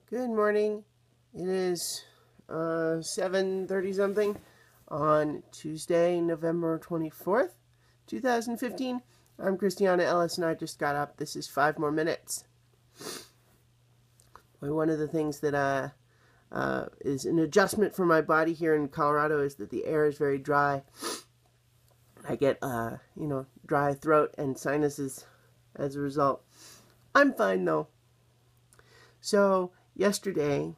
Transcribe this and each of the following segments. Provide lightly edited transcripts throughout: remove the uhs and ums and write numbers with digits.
Good morning. It is 7:30 something on Tuesday, November 24th, 2015. I'm Christiana Ellis and I just got up. This is 5 more minutes. One of the things that is an adjustment for my body here in Colorado is that the air is very dry. I get, dry throat and sinuses as a result. I'm fine though. So, Yesterday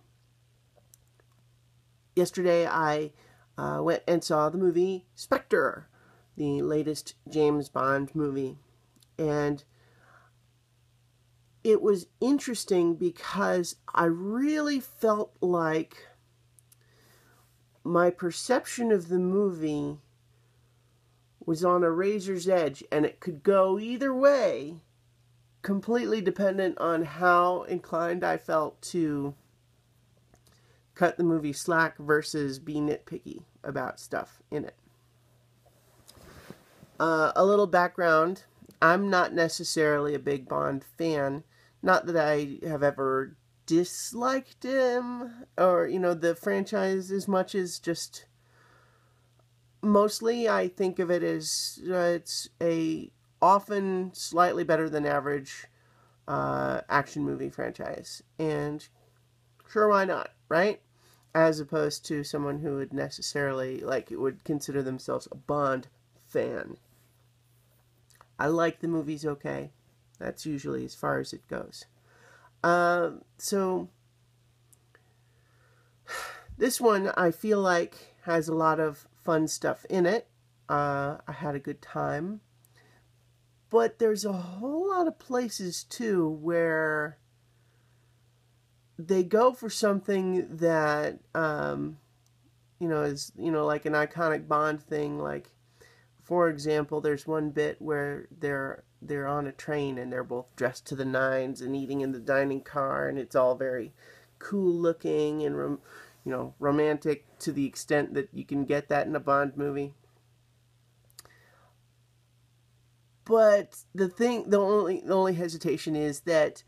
I went and saw the movie SPECTRE, the latest James Bond movie. And it was interesting because I really felt like my perception of the movie was on a razor's edge, and it could go either way, completely dependent on how inclined I felt to cut the movie slack versus be nitpicky about stuff in it. A little background. I'm not necessarily a big Bond fan. Not that I have ever disliked him or, the franchise as much as just... Mostly I think of it as it's a often slightly better than average action movie franchise. And sure, why not, right? As opposed to someone who would necessarily, would consider themselves a Bond fan. I like the movies okay. That's usually as far as it goes. So, this one I feel like has a lot of fun stuff in it. I had a good time. But there's a whole lot of places, too, where they go for something that, is, like an iconic Bond thing. Like, for example, there's one bit where they're on a train and they're both dressed to the nines and eating in the dining car, and it's all very cool looking and, romantic to the extent that you can get that in a Bond movie. But the only hesitation is that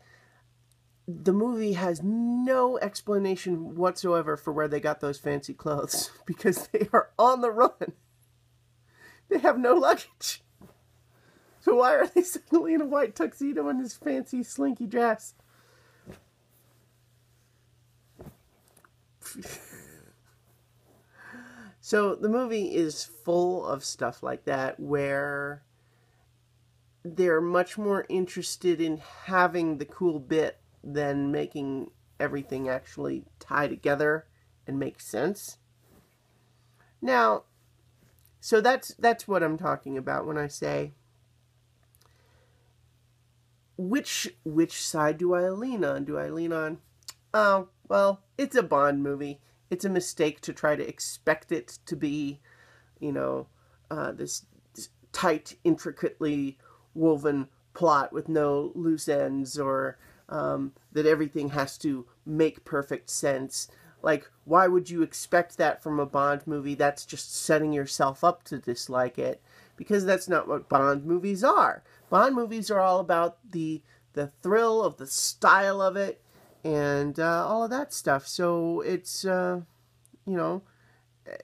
the movie has no explanation whatsoever for where they got those fancy clothes, because they are on the run. They have no luggage. So why are they suddenly in a white tuxedo and this fancy slinky dress? So the movie is full of stuff like that where they're much more interested in having the cool bit than making everything actually tie together and make sense. Now, so that's what I'm talking about when I say which side do I lean on? Do I lean on, oh, well, it's a Bond movie. It's a mistake to try to expect it to be, this tight, intricately woven plot with no loose ends, or that everything has to make perfect sense. Like, why would you expect that from a Bond movie? That's just setting yourself up to dislike it, because that's not what Bond movies are. Bond movies are all about the thrill of the style of it and all of that stuff. So it's,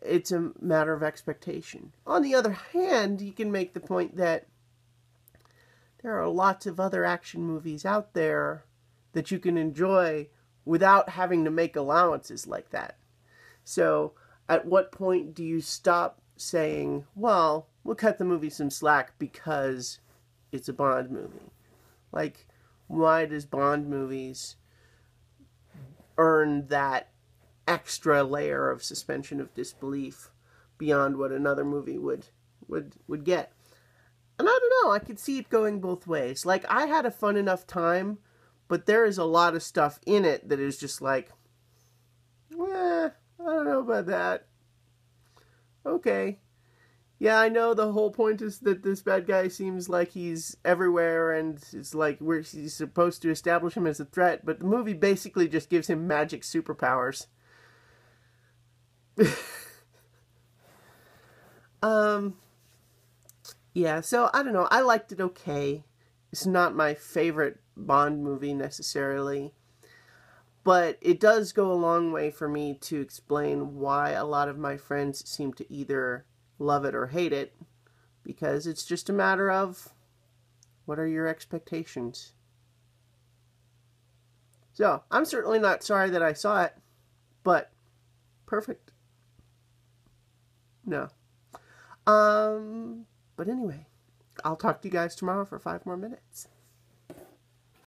it's a matter of expectation. On the other hand, you can make the point that there are lots of other action movies out there that you can enjoy without having to make allowances like that. So, at what point do you stop saying, well, we'll cut the movie some slack because it's a Bond movie? Like, why does Bond movies earn that extra layer of suspension of disbelief beyond what another movie would get? And I don't know, I could see it going both ways. Like, I had a fun enough time, but there is a lot of stuff in it that is just like, I don't know about that. Okay. Yeah, I know the whole point is that this bad guy seems like he's everywhere, and it's like he's supposed to establish him as a threat, but the movie basically just gives him magic superpowers. Yeah, so I don't know. I liked it okay. It's not my favorite Bond movie necessarily. But it does go a long way for me to explain why a lot of my friends seem to either love it or hate it, because it's just a matter of what are your expectations. So, I'm certainly not sorry that I saw it, but perfect. No. But anyway, I'll talk to you guys tomorrow for 5 more minutes.